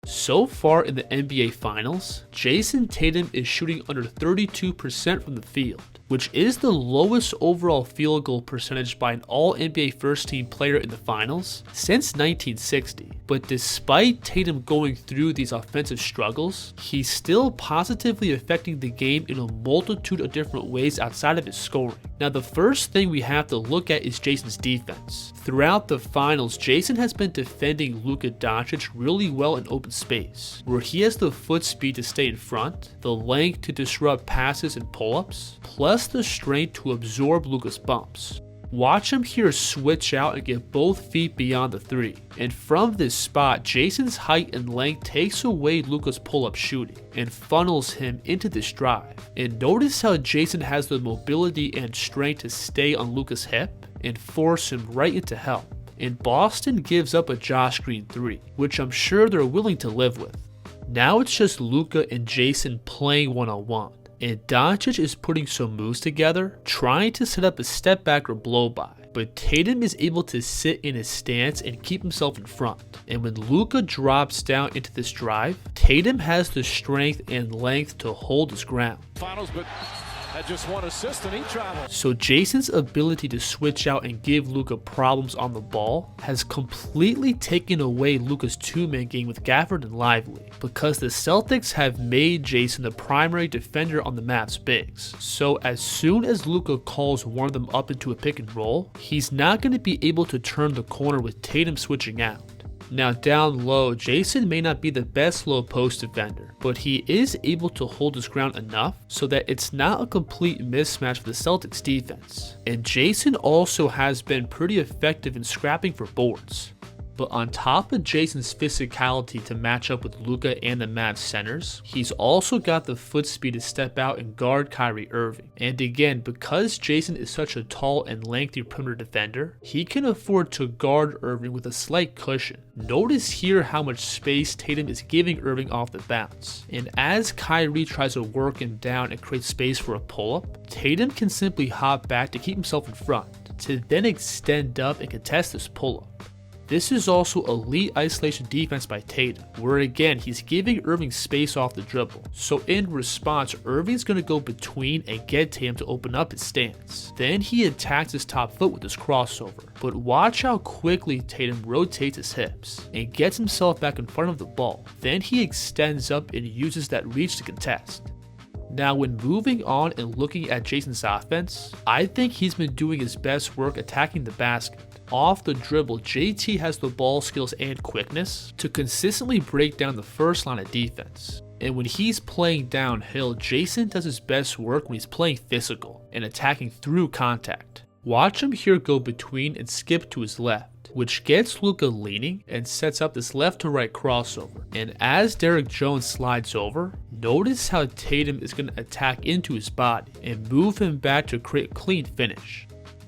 So far in the NBA Finals, Jayson Tatum is shooting under 32% from the field, which is the lowest overall field goal percentage by an all-NBA first-team player in the finals since 1960. But despite Tatum going through these offensive struggles, he's still positively affecting the game in a multitude of different ways outside of his scoring. Now, the first thing we have to look at is Jayson's defense. Throughout the finals, Jayson has been defending Luka Doncic really well in open space, where he has the foot speed to stay in front, the length to disrupt passes and pull-ups, plus the strength to absorb Luka's bumps. Watch him here switch out and get both feet beyond the three. And from this spot, Jayson's height and length takes away Luka's pull-up shooting and funnels him into this drive. And notice how Jayson has the mobility and strength to stay on Luka's hip and force him right into help. And Boston gives up a Josh Green 3, which I'm sure they're willing to live with. Now it's just Luka and Jayson playing one-on-one. And Doncic is putting some moves together, trying to set up a step back or blow by, but Tatum is able to sit in his stance and keep himself in front. And when Luka drops down into this drive, Tatum has the strength and length to hold his ground. Had just one assist in each travel. So Jayson's ability to switch out and give Luka problems on the ball has completely taken away Luka's two-man game with Gafford and Lively, because the Celtics have made Jayson the primary defender on the Mavs bigs. So as soon as Luka calls one of them up into a pick and roll, he's not going to be able to turn the corner with Tatum switching out. Now down low, Jayson may not be the best low post defender, but he is able to hold his ground enough so that it's not a complete mismatch for the Celtics defense. And Jayson also has been pretty effective in scrapping for boards. But on top of Jayson's physicality to match up with Luka and the Mavs centers, he's also got the foot speed to step out and guard Kyrie Irving. And again, because Jayson is such a tall and lengthy perimeter defender, he can afford to guard Irving with a slight cushion. Notice here how much space Tatum is giving Irving off the bounce. And as Kyrie tries to work him down and create space for a pull-up, Tatum can simply hop back to keep himself in front, to then extend up and contest this pull-up. This is also elite isolation defense by Tatum, where again he's giving Irving space off the dribble. So in response, Irving's going to go between and get Tatum to open up his stance. Then he attacks his top foot with his crossover. But watch how quickly Tatum rotates his hips and gets himself back in front of the ball. Then he extends up and uses that reach to contest. Now when moving on and looking at Jayson's offense, I think he's been doing his best work attacking the basket. Off the dribble, JT has the ball skills and quickness to consistently break down the first line of defense. And when he's playing downhill, Jayson does his best work when he's playing physical and attacking through contact. Watch him here go between and skip to his left, which gets Luka leaning and sets up this left to right crossover. And as Derrick Jones slides over, notice how Tatum is going to attack into his body and move him back to create a clean finish.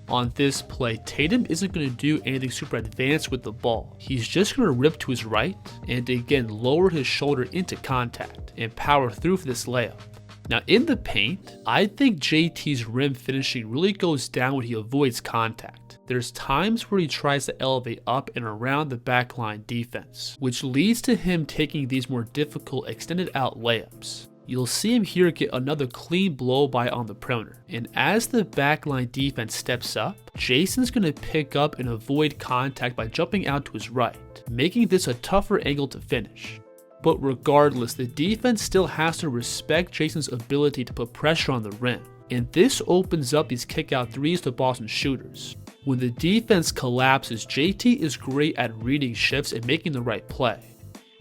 On this play, Tatum isn't going to do anything super advanced with the ball. He's just going to rip to his right and again lower his shoulder into contact and power through for this layup. Now in the paint, I think JT's rim finishing really goes down when he avoids contact. There's times where he tries to elevate up and around the backline defense, which leads to him taking these more difficult extended out layups. You'll see him here get another clean blow by on the perimeter. And as the backline defense steps up, Jayson's going to pick up and avoid contact by jumping out to his right, making this a tougher angle to finish. But regardless, the defense still has to respect Jayson's ability to put pressure on the rim. And this opens up these kick-out threes to Boston shooters. When the defense collapses, JT is great at reading shifts and making the right play.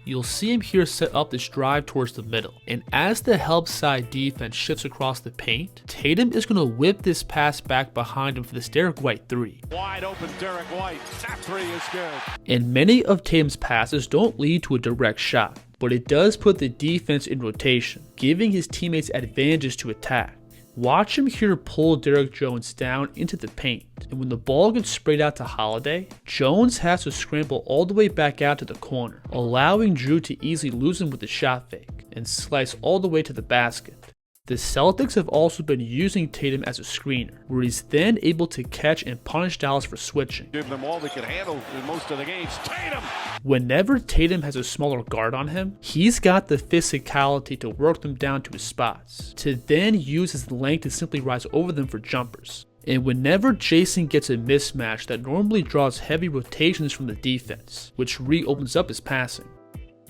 You'll see him here set up this drive towards the middle, and as the help side defense shifts across the paint, Tatum is going to whip this pass back behind him for this Derrick White 3. Wide open Derrick White, that 3 is good. And many of Tatum's passes don't lead to a direct shot, but it does put the defense in rotation, giving his teammates advantages to attack. Watch him here pull Derrick Jones down into the paint, and when the ball gets sprayed out to Holiday, Jones has to scramble all the way back out to the corner, allowing Drew to easily lose him with the shot fake and slice all the way to the basket. The Celtics have also been using Tatum as a screener, where he's then able to catch and punish Dallas for switching. Give them all they can handle in most of the games. Tatum! Whenever Tatum has a smaller guard on him, he's got the physicality to work them down to his spots, to then use his length to simply rise over them for jumpers. And whenever Jayson gets a mismatch, that normally draws heavy rotations from the defense, which reopens up his passing.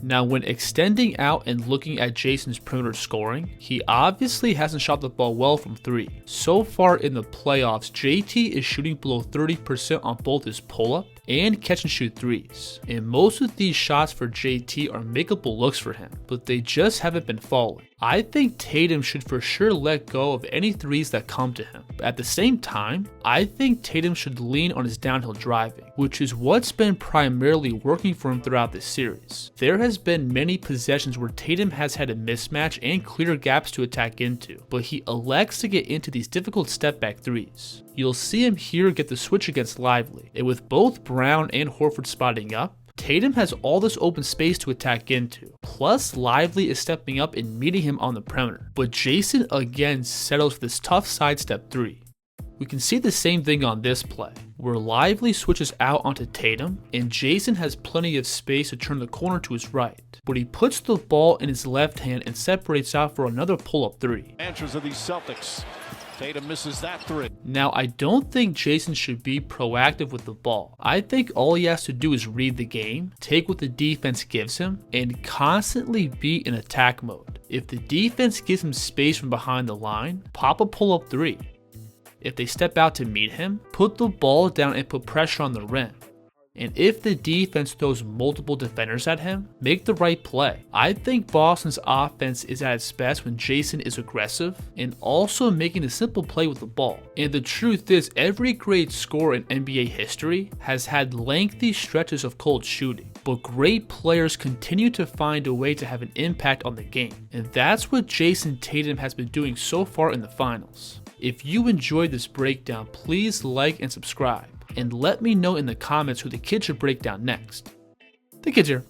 Now, when extending out and looking at Jayson's perimeter scoring, he obviously hasn't shot the ball well from 3. So far in the playoffs, JT is shooting below 30% on both his pull-up and catch and shoot threes. And most of these shots for JT are makeable looks for him, but they just haven't been falling. I think Tatum should for sure let go of any threes that come to him. But at the same time, I think Tatum should lean on his downhill driving, which is what's been primarily working for him throughout this series. There has been many possessions where Tatum has had a mismatch and clear gaps to attack into, but he elects to get into these difficult step back threes. You'll see him here get the switch against Lively, and with both Brown and Horford spotting up, Tatum has all this open space to attack into, plus Lively is stepping up and meeting him on the perimeter. But Jayson again settles for this tough sidestep 3. We can see the same thing on this play, where Lively switches out onto Tatum, and Jayson has plenty of space to turn the corner to his right, but he puts the ball in his left hand and separates out for another pull-up 3. Answers of these Celtics. Tatum misses that 3. Now, I don't think Jayson should be proactive with the ball. I think all he has to do is read the game, take what the defense gives him, and constantly be in attack mode. If the defense gives him space from behind the line, pop a pull-up 3. If they step out to meet him, put the ball down and put pressure on the rim. And if the defense throws multiple defenders at him, make the right play. I think Boston's offense is at its best when Jayson is aggressive and also making a simple play with the ball. And the truth is, every great scorer in NBA history has had lengthy stretches of cold shooting, but great players continue to find a way to have an impact on the game. And that's what Jayson Tatum has been doing so far in the finals. If you enjoyed this breakdown, please like and subscribe, and let me know in the comments who the kid should break down next. The kid's here.